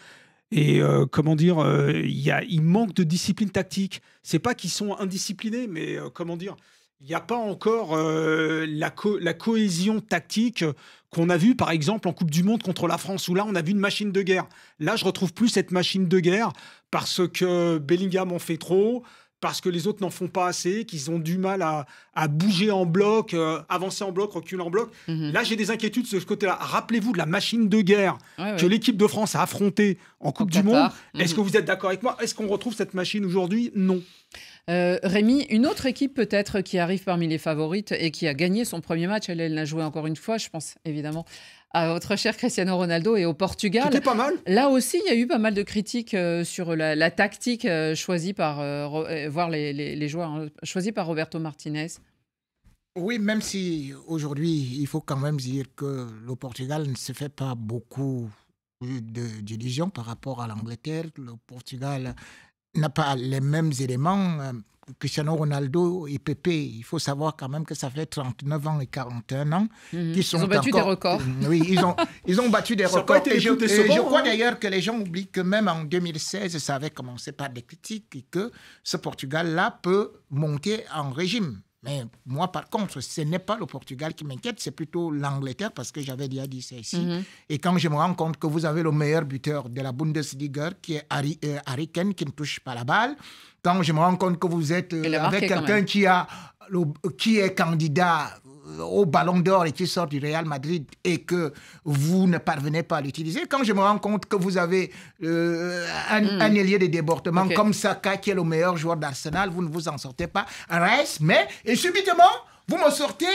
Et comment dire, il manque de discipline tactique. C'est pas qu'ils sont indisciplinés, mais comment dire, il n'y a pas encore la cohésion tactique qu'on a vue, par exemple, en Coupe du Monde contre la France, où là, on a vu une machine de guerre. Là, je retrouve plus cette machine de guerre parce que Bellingham en fait trop, parce que les autres n'en font pas assez, qu'ils ont du mal à bouger en bloc, avancer en bloc, reculer en bloc. Là, j'ai des inquiétudes de ce côté-là. Rappelez-vous de la machine de guerre que l'équipe de France a affrontée en Coupe du Monde. Est-ce que vous êtes d'accord avec moi? Est-ce qu'on retrouve cette machine aujourd'hui? Non. Rémi, une autre équipe peut-être qui arrive parmi les favorites et qui a gagné son premier match, elle l'a joué encore une fois, je pense évidemment à votre cher Cristiano Ronaldo et au Portugal. C'était pas mal. Là aussi, il y a eu pas mal de critiques sur la tactique choisie par les joueurs choisis par Roberto Martinez. Oui, même si aujourd'hui, il faut quand même dire que le Portugal ne se fait pas beaucoup d'illusions par rapport à l'Angleterre. Le Portugal n'a pas les mêmes éléments. Cristiano Ronaldo et Pepe, il faut savoir quand même que ça fait 39 ans et 41 ans. Ils ont battu des records. Oui, ils ont battu des records. Et je crois d'ailleurs que les gens oublient que même en 2016, ça avait commencé par des critiques et que ce Portugal-là peut monter en régime. Mais moi, par contre, ce n'est pas le Portugal qui m'inquiète, c'est plutôt l'Angleterre, parce que j'avais déjà dit ça ici. Et quand je me rends compte que vous avez le meilleur buteur de la Bundesliga, qui est Harry Kane, qui ne touche pas la balle, quand je me rends compte que vous êtes avec quelqu'un qui est candidat au Ballon d'Or et qui sort du Real Madrid et que vous ne parvenez pas à l'utiliser, quand je me rends compte que vous avez un ailier de débordement comme Saka, qui est le meilleur joueur d'Arsenal, vous ne vous en sortez pas. Et subitement, vous me sortez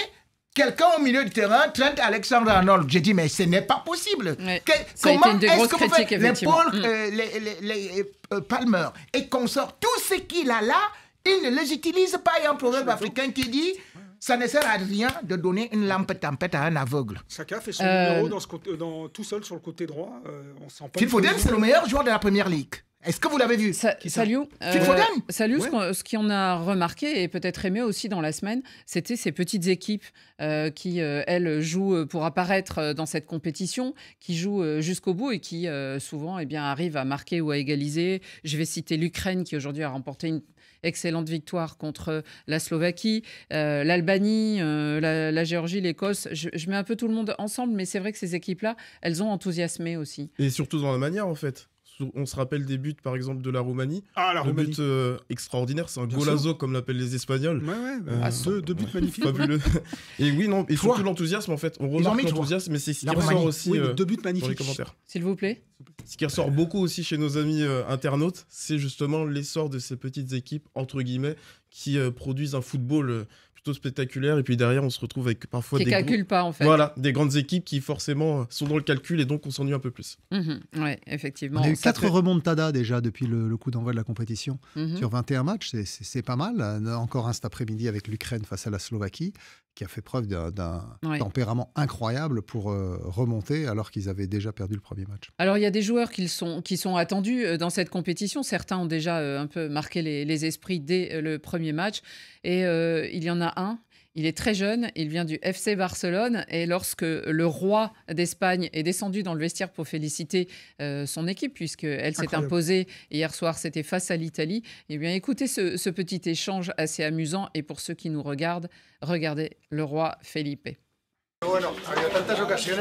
quelqu'un au milieu du terrain, Trent Alexander-Arnold. J'ai dit, mais ce n'est pas possible. Comment est-ce que vous faites les Palmer et qu'on sort tout ce qu'il a là, il ne les utilise pas. Il y a un proverbe africain qui dit Ça ne sert à rien de donner une lampe tempête à un aveugle. Saka fait son numéro tout seul sur le côté droit. On sent pas. Phil Foden, c'est le meilleur joueur de la Première Ligue. Est-ce que vous l'avez vu? Salut, ce qu'on a remarqué et peut-être aimé aussi dans la semaine, c'était ces petites équipes qui, elles, jouent pour apparaître dans cette compétition, qui jouent jusqu'au bout et qui, souvent, arrivent à marquer ou à égaliser. Je vais citer l'Ukraine qui, aujourd'hui, a remporté une excellente victoire contre la Slovaquie, l'Albanie, la Géorgie, l'Écosse. Je mets un peu tout le monde ensemble, mais c'est vrai que ces équipes-là, elles ont enthousiasmé aussi. Et surtout dans la manière, en fait. On se rappelle des buts, par exemple, de la Roumanie. La Roumanie. But extraordinaire, c'est un golazo, comme l'appellent les Espagnols. Deux buts magnifiques. Fabuleux. Et oui, non, et surtout l'enthousiasme, en fait. On remarque l'enthousiasme, mais c'est ce qui ressort aussi deux buts magnifiques. dans les commentaires. S'il vous plaît. Ce qui ressort beaucoup aussi chez nos amis internautes, c'est justement l'essor de ces petites équipes, entre guillemets, qui produisent un football plutôt spectaculaire, et puis derrière on se retrouve avec parfois qui calculent pas en fait. Voilà, des grandes équipes qui forcément sont dans le calcul et donc on s'ennuie un peu plus. Oui, effectivement. On a eu 4 remontadas déjà depuis le coup d'envoi de la compétition sur 21 matchs, c'est pas mal. Encore un cet après-midi avec l'Ukraine face à la Slovaquie, qui a fait preuve d'un tempérament incroyable pour remonter alors qu'ils avaient déjà perdu le premier match. Alors il y a des joueurs qui sont attendus dans cette compétition. Certains ont déjà un peu marqué les esprits dès le premier match. Et il y en a un, il est très jeune, il vient du FC Barcelone. Et lorsque le roi d'Espagne est descendu dans le vestiaire pour féliciter son équipe, puisqu'elle s'est imposée hier soir, c'était face à l'Italie, eh bien écoutez ce petit échange assez amusant. Et pour ceux qui nous regardent, regardez le roi Felipe. Bueno, ha habido tantas ocasiones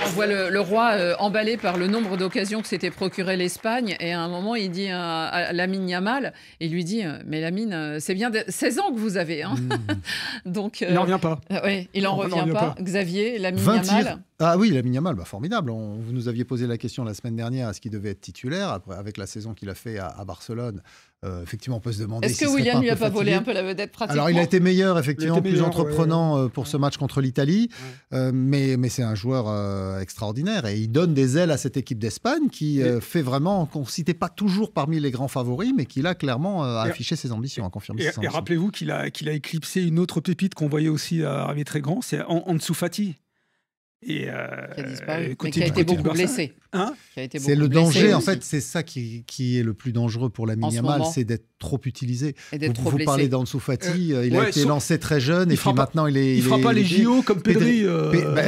On voit le roi emballé par le nombre d'occasions que s'était procuré l'Espagne, et à un moment il dit à Lamine Yamal, il lui dit mais Lamine, c'est bien 16 ans que vous avez hein. Donc il n'en revient pas. Il n'en revient pas. Xavier, Lamine 20 Yamal. tirs. Ah oui, Lamine Yamal, formidable. Vous nous aviez posé la question la semaine dernière, est-ce qu'il devait être titulaire après, avec la saison qu'il a fait à Barcelone. Effectivement, on peut se demander. Est-ce que William lui a pas volé un peu la vedette pratiquement? Alors, il a été meilleur, effectivement, plus entreprenant pour ce match contre l'Italie. Mais c'est un joueur extraordinaire et il donne des ailes à cette équipe d'Espagne qui fait vraiment, qu'on ne citait pas toujours parmi les grands favoris, mais qui là, clairement, a affiché ses ambitions, a confirmé ses ambitions. Et rappelez-vous qu'il a éclipsé une autre pépite qu'on voyait aussi arriver très grand, c'est Ansu Fati. Qui a disparu, mais qui a été beaucoup blessé. C'est le danger, en fait, c'est ça qui est le plus dangereux pour Lamine Yamal, c'est d'être trop utilisé. Vous parlez d'Ansu Fati, il a été lancé très jeune, et puis maintenant il ne fera pas les JO comme Pedri.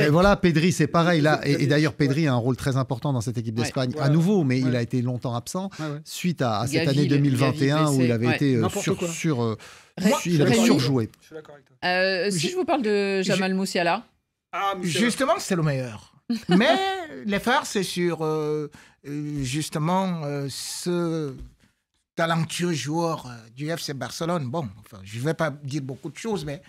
Voilà, Pedri, c'est pareil. Là, et d'ailleurs, Pedri a un rôle très important dans cette équipe d'Espagne, à nouveau, mais il a été longtemps absent, suite à cette année 2021 où il avait été il avait surjoué. Je suis d'accord avec toi. Si je vous parle de Jamal Musiala. Justement, c'est le meilleur. Mais l'effort, c'est sur justement ce talentueux joueur du FC Barcelone. Bon, enfin, je ne vais pas dire beaucoup de choses, mais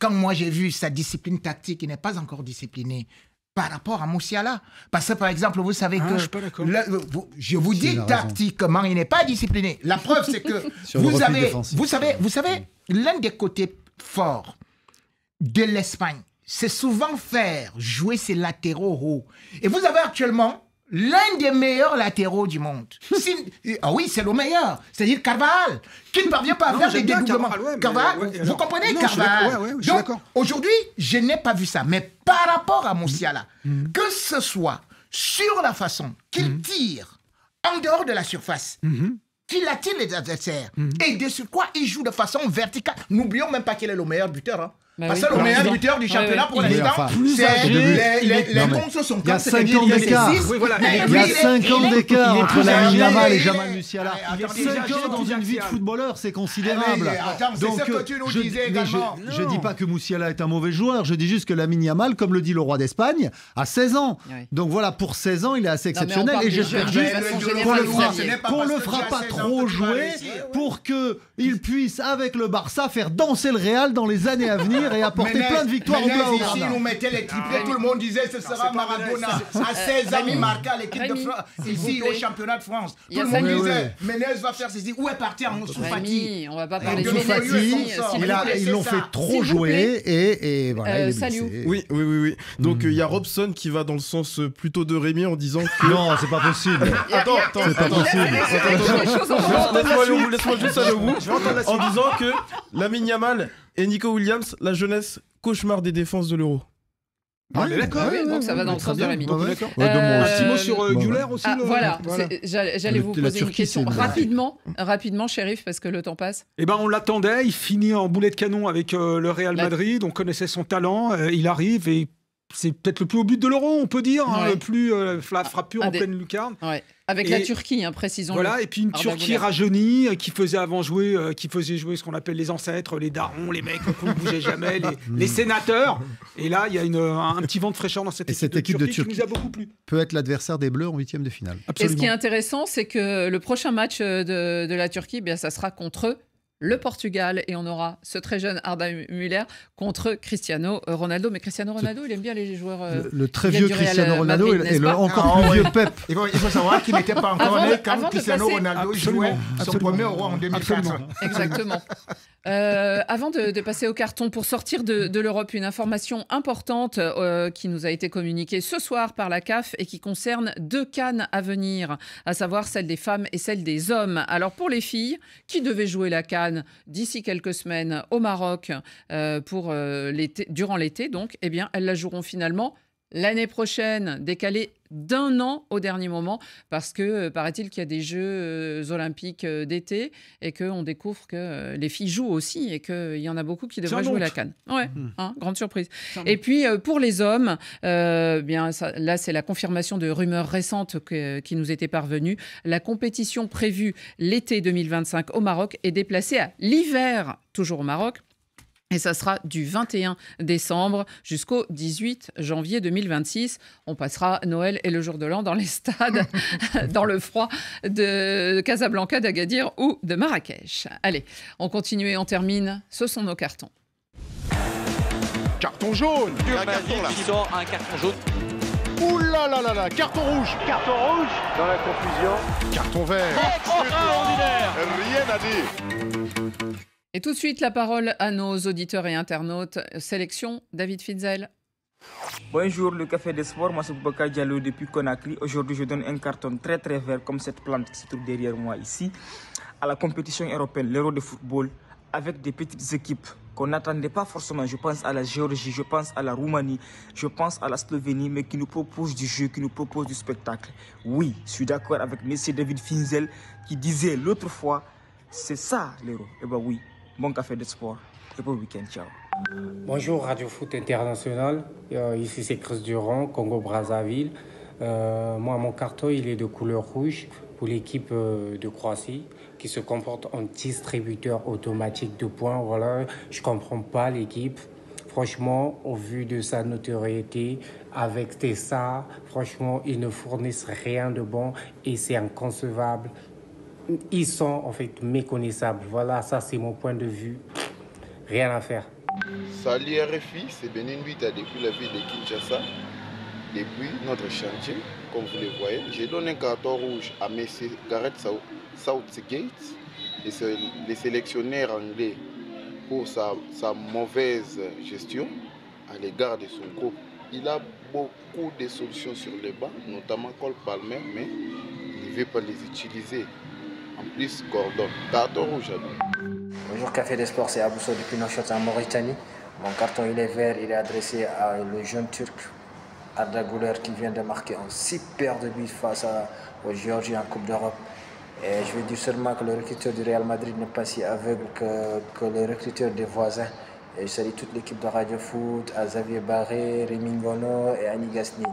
quand moi j'ai vu sa discipline tactique, il n'est pas encore discipliné par rapport à Musiala. Parce que, par exemple, vous savez que... Je vous dis tactiquement, il n'est pas discipliné. La preuve, c'est que vous savez, l'un des côtés forts de l'Espagne, c'est souvent faire jouer ses latéraux hauts. Et vous avez actuellement l'un des meilleurs latéraux du monde. Ah oui, c'est le meilleur. C'est-à-dire Carvajal, qui ne parvient pas à faire des dédoublements. Carvajal, vous comprenez Carvajal. Donc, aujourd'hui, je n'ai pas vu ça. Mais par rapport à Musiala, que ce soit sur la façon qu'il tire en dehors de la surface, qu'il attire les adversaires, et de sur quoi il joue de façon verticale. N'oublions même pas qu'il est le meilleur buteur. Hein. Parce que le meilleur buteur du championnat pour l'instant, c'est les comptes se sont il y a 5 ans d'écart. Il y a 5 ans d'écart entre Lamine Yamal et Jamal Musiala. 5 ans dans une vie de footballeur, c'est considérable. Donc, je dis pas que Musiala est un mauvais joueur, je dis juste que Lamine Yamal, comme le dit le roi d'Espagne, a 16 ans. Donc voilà, pour 16 ans, il est assez exceptionnel. Et j'espère juste qu'on le fera pas trop jouer pour qu'il puisse, avec le Barça, faire danser le Real dans les années à venir revenir et apporter plein de victoires au Blaugrana. Ici, nous mettait les triplés, tout le monde disait ce sera Maradona. À 16 ans, il marqua l'équipe de France. Ici, au championnat de France. Tout le monde disait Menez va faire ceci. Où est parti en Fati? On va pas parler de Fati. Ils l'ont fait trop jouer et voilà, il est blessé. Oui. Donc il y a Robson qui va dans le sens plutôt de Rémi en disant que... Non, c'est pas possible. Attends. C'est pas possible. Laisse-moi juste aller au bout. En disant que Lamine Yamal et Nico Williams, la jeunesse cauchemar des défenses de l'Euro. D'accord, donc ça va dans le sens de Rémi. Un petit mot sur Güler aussi. Voilà, j'allais vous poser une question rapidement, Chérif, parce que le temps passe. On l'attendait, il finit en boulet de canon avec le Real Madrid, on connaissait son talent, il arrive et c'est peut-être le plus haut but de l'Euro, on peut dire, le plus la frappe pure en pleine lucarne. Ouais. Avec la Turquie, précisons. Voilà, et puis une Turquie rajeunie qui faisait jouer ce qu'on appelle les ancêtres, les darons, les mecs qui ne bougeaient jamais, les sénateurs. Et là, il y a un petit vent de fraîcheur dans cette équipe de Turquie qui nous a beaucoup plu. Peut être l'adversaire des Bleus en 8e de finale. Absolument. Et ce qui est intéressant, c'est que le prochain match de la Turquie, ça sera contre le Portugal, et on aura ce très jeune Arda Güler contre Cristiano Ronaldo. Mais Cristiano Ronaldo, il aime bien les joueurs. Le très vieux Cristiano Ronaldo et le encore plus vieux Pep. Il faut savoir qu'il n'était pas encore né quand Cristiano Ronaldo jouait son premier Euro en 2004. Exactement. Avant de passer au carton, pour sortir de l'Europe, une information importante qui nous a été communiquée ce soir par la CAF et qui concerne 2 CAN à venir, à savoir celle des femmes et celle des hommes. Alors pour les filles qui devaient jouer la CAN d'ici quelques semaines au Maroc durant l'été, donc, elles la joueront finalement l'année prochaine, décalée d'1 an au dernier moment, parce que paraît-il qu'il y a des Jeux olympiques d'été et qu'on découvre que les filles jouent aussi et qu'il y en a beaucoup qui devraient jouer la CAN. Grande surprise. Et puis pour les hommes, là c'est la confirmation de rumeurs récentes qui nous étaient parvenues. La compétition prévue l'été 2025 au Maroc est déplacée à l'hiver, toujours au Maroc. Et ça sera du 21 décembre jusqu'au 18 janvier 2026. On passera Noël et le jour de l'an dans les stades, dans le froid de Casablanca, d'Agadir ou de Marrakech. Allez, on continue et on termine. Ce sont nos cartons. Carton jaune. Un carton là. Qui sort un carton jaune. Ouh là là là là, carton rouge. Carton rouge. Dans la confusion. Carton vert. Extraordinaire. Rien à dire. Et tout de suite, la parole à nos auditeurs et internautes. Sélection, David Fitzel. Bonjour, le Café des Sports. Moi, c'est Boubacar Diallo depuis Conakry. Aujourd'hui, je donne un carton très très vert, comme cette plante qui se trouve derrière moi ici, à la compétition européenne, l'Euro de football, avec des petites équipes qu'on n'attendait pas forcément. Je pense à la Géorgie, je pense à la Roumanie, je pense à la Slovénie, mais qui nous propose du jeu, qui nous propose du spectacle. Oui, je suis d'accord avec M. David Fitzel qui disait l'autre fois, c'est ça l'Euro. Eh bien oui. Bon Café de Sport et bon week-end, ciao. Bonjour Radio Foot International, ici c'est Chris Durand, Congo-Brazzaville. Moi mon carton il est de couleur rouge pour l'équipe de Croatie qui se comporte en distributeur automatique de points. Voilà, je comprends pas l'équipe. Franchement, au vu de sa notoriété, avec Tessa, franchement ils ne fournissent rien de bon et c'est inconcevable. Ils sont en fait méconnaissables. Voilà, ça c'est mon point de vue. Rien à faire. Salut RFI, c'est Benin Vita depuis la ville de Kinshasa. Depuis notre chantier, comme vous le voyez, j'ai donné un carton rouge à M. Gareth Southgate, le sélectionneur anglais, pour sa mauvaise gestion à l'égard de son groupe. Il a beaucoup de solutions sur le banc, notamment Cole Palmer, mais il ne veut pas les utiliser. En plus, Gordon, carton rouge à lui. Bonjour Café des Sports, c'est Abousso depuis Nouakchott en Mauritanie. Mon carton il est vert, il est adressé à le jeune Turc Arda Güler qui vient de marquer un super début face aux Géorgiens en Coupe d'Europe. Et je veux dire seulement que le recruteur du Real Madrid n'est pas si aveugle que le recruteur des voisins. Et je salue toute l'équipe de Radio Foot, à Xavier Barré, Rémi Ngono et Annie Gasni.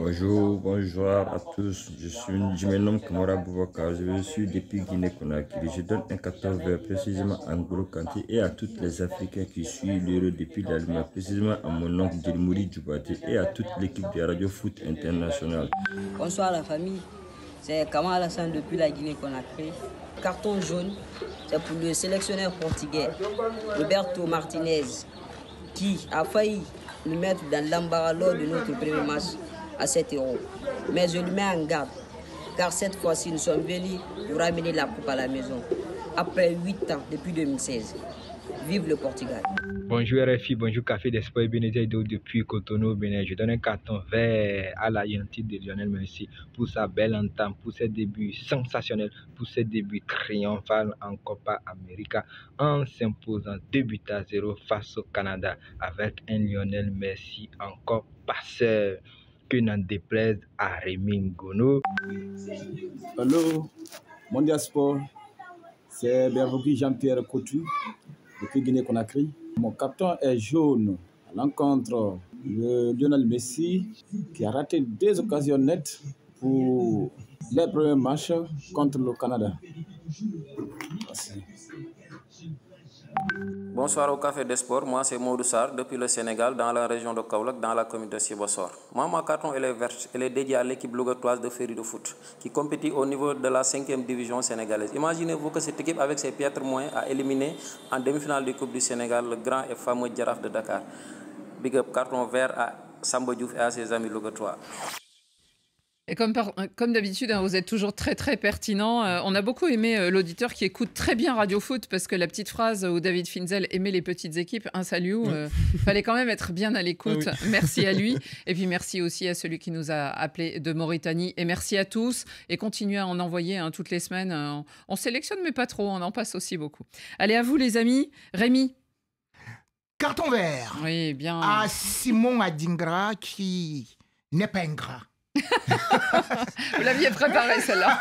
Bonjour à tous. Je me nomme Kamara Boubacar. Je suis depuis Guinée-Conakry. Je donne un carton vert précisément à N'Golo Kanté et à tous les Africains qui suivent l'Euro depuis l'Allemagne, précisément à mon oncle Djelmouri Djoubaté et à toute l'équipe de Radio Foot International. Bonsoir la famille. C'est Kamara Alassane depuis la Guinée-Conakry. Carton jaune, c'est pour le sélectionneur portugais, Roberto Martinez. qui a failli nous mettre dans l'embarras lors de notre premier match à 7 €. Mais je lui mets en garde, car cette fois-ci, nous sommes venus pour ramener la coupe à la maison, après 8 ans, depuis 2016. Vive le Portugal. Bonjour RFI, bonjour Café des Sports, Benedetto depuis Cotonou, Bénin. Je donne un carton vert à la Yanti de Lionel Messi pour sa belle entame, pour ses débuts sensationnels, pour ses débuts triomphaux en Copa América, en s'imposant 2-0 face au Canada avec un Lionel Messi encore passeur, que n'en déplaise à Rémi Ngono. Hello, Mondial Sport, c'est Bervoki Jean-Pierre Coutu depuis Guinée-Conakry. Mon carton est jaune à l'encontre de Lionel Messi qui a raté 2 occasions nettes pour les premiers matchs contre le Canada. Merci. Bonsoir au Café des Sports, moi c'est Maudou Sarr depuis le Sénégal dans la région de Kaolack dans la commune de Sibassor. Moi mon carton elle est verte, elle est dédiée à l'équipe logotoise de Ferry de foot qui compétit au niveau de la 5e division sénégalaise. Imaginez-vous que cette équipe avec ses piètres moyens a éliminé en demi-finale du Coupe du Sénégal le grand et fameux Jaraaf de Dakar. Big up carton vert à Samba Diouf et à ses amis logotois. Et comme d'habitude, vous êtes toujours très très pertinent. On a beaucoup aimé l'auditeur qui écoute très bien Radio Foot parce que la petite phrase où David Finzel aimait les petites équipes, un salut, fallait quand même être bien à l'écoute. Ah oui. Merci à lui. Et puis merci aussi à celui qui nous a appelé de Mauritanie. Et merci à tous. Et continuez à en envoyer toutes les semaines. On sélectionne mais pas trop, on en passe aussi beaucoup. Allez, à vous les amis. Rémi. Carton vert. Oui, bien. À Simon Adingra qui n'est pas ingrat. Vous l'aviez préparé celle-là.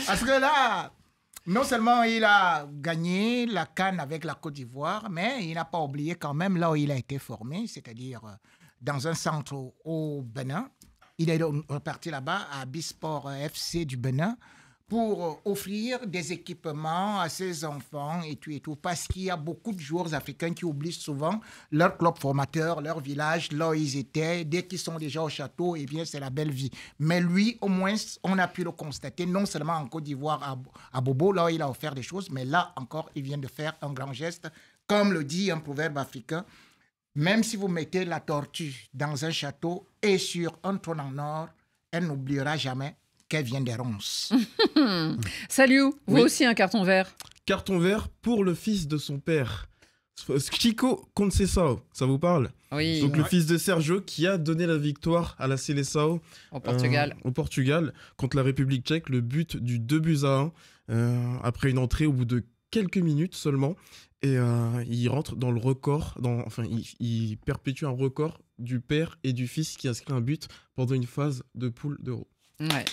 Parce que là, non seulement il a gagné la CAN avec la Côte d'Ivoire, mais il n'a pas oublié quand même là où il a été formé, c'est-à-dire dans un centre au Bénin. Il est reparti là-bas à Bisport FC du Bénin pour offrir des équipements à ses enfants et tout, parce qu'il y a beaucoup de joueurs africains qui oublient souvent leur club formateur, leur village, là où ils étaient. Dès qu'ils sont déjà au château, eh bien, c'est la belle vie. Mais lui, au moins, on a pu le constater, non seulement en Côte d'Ivoire, à Bobo, là où il a offert des choses, mais là encore, il vient de faire un grand geste. Comme le dit un proverbe africain, même si vous mettez la tortue dans un château et sur un trône en or, elle n'oubliera jamais qu'elle vient des ronces. Salut, vous aussi un carton vert. Carton vert pour le fils de son père. Chico Conceição, ça vous parle? Oui. Donc le fils de Sergio qui a donné la victoire à la Seleção au Portugal contre la République tchèque, le but du 2-1 après une entrée au bout de quelques minutes seulement. Et il rentre dans le record, il perpétue un record du père et du fils qui inscrit un but pendant une phase de poule d'Euro. Ouais.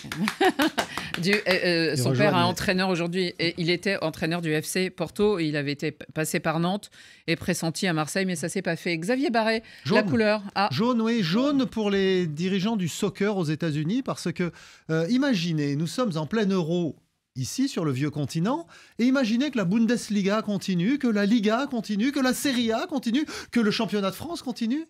Son père est entraîneur aujourd'hui et il était entraîneur du FC Porto. Il avait été passé par Nantes et pressenti à Marseille, mais ça s'est pas fait. Xavier Barret, la couleur. Jaune pour les dirigeants du soccer aux États-Unis parce que imaginez, nous sommes en plein Euro ici sur le vieux continent et imaginez que la Bundesliga continue, que la Liga continue, que la Serie A continue, que le championnat de France continue.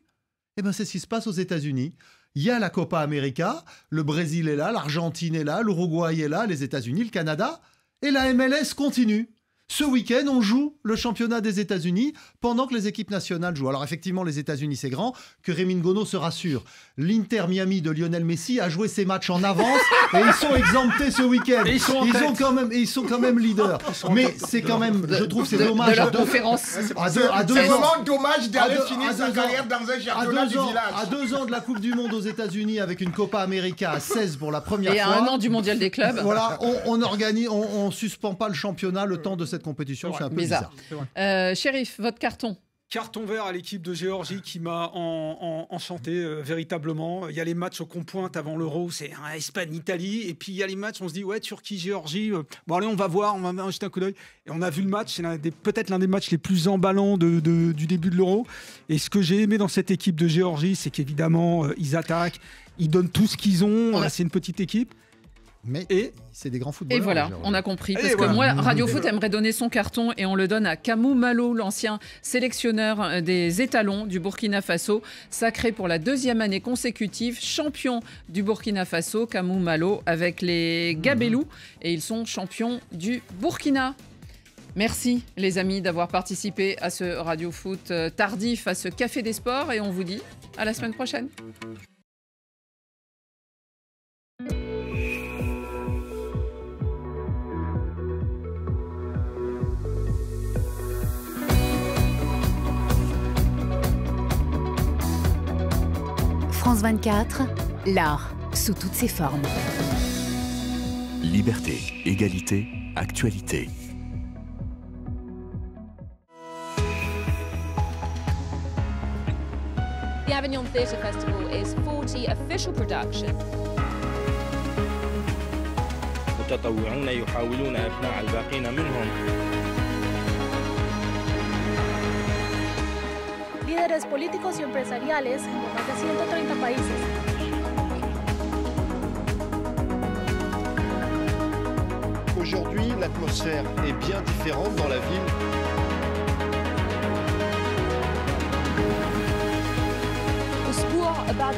Eh bien, c'est ce qui se passe aux États-Unis. Il y a la Copa América, le Brésil est là, l'Argentine est là, l'Uruguay est là, les États-Unis, le Canada, et la MLS continue. Ce week-end, on joue le championnat des États-Unis pendant que les équipes nationales jouent. Alors effectivement, les États-Unis, c'est grand. Que Rémi Ngono se rassure. L'Inter Miami de Lionel Messi a joué ses matchs en avance et ils sont exemptés ce week-end. Ils sont quand même leaders. Mais c'est quand même, je trouve, c'est dommage. De leur conférence. C'est vraiment dommage d'aller finir sa carrière dans un championnat du village. À 2 ans de la Coupe du Monde aux États-Unis avec une Copa América à 16 pour la première fois. Et à 1 an du Mondial des clubs. Voilà, on suspend pas le championnat le temps de cette compétition, c'est un peu bizarre. Shérif, votre carton. Carton vert à l'équipe de Géorgie qui m'a enchanté véritablement. Il y a les matchs qu'on pointe avant l'Euro, c'est Espagne-Italie. Et puis il y a les matchs, on se dit, ouais, Turquie-Géorgie. Bon, allez, on va voir, on va jeter un coup d'œil. Et on a vu le match, c'est peut-être l'un des matchs les plus emballants du début de l'Euro. Et ce que j'ai aimé dans cette équipe de Géorgie, c'est qu'évidemment, ils attaquent, ils donnent tout ce qu'ils ont. C'est une petite équipe. Mais c'est des grands footballeurs. Et voilà, on a compris. Parce que moi, Radio Foot aimerait donner son carton et on le donne à Kamou Malo, l'ancien sélectionneur des étalons du Burkina Faso, sacré pour la 2e année consécutive champion du Burkina Faso, Kamou Malo, avec les Gabelous. Et ils sont champions du Burkina. Merci les amis d'avoir participé à ce Radio Foot tardif, à ce Café des Sports, et on vous dit à la semaine prochaine. France 24, l'art sous toutes ses formes. Liberté, égalité, actualité. The Avignon Theatre Festival is 40 official production. متطوعون يحاولون إقناع الباقين منهم. Líderes políticos y empresariales en más de 130 países. Aujourd'hui, l'atmosphère est bien différente dans la ville. أسبوع بعد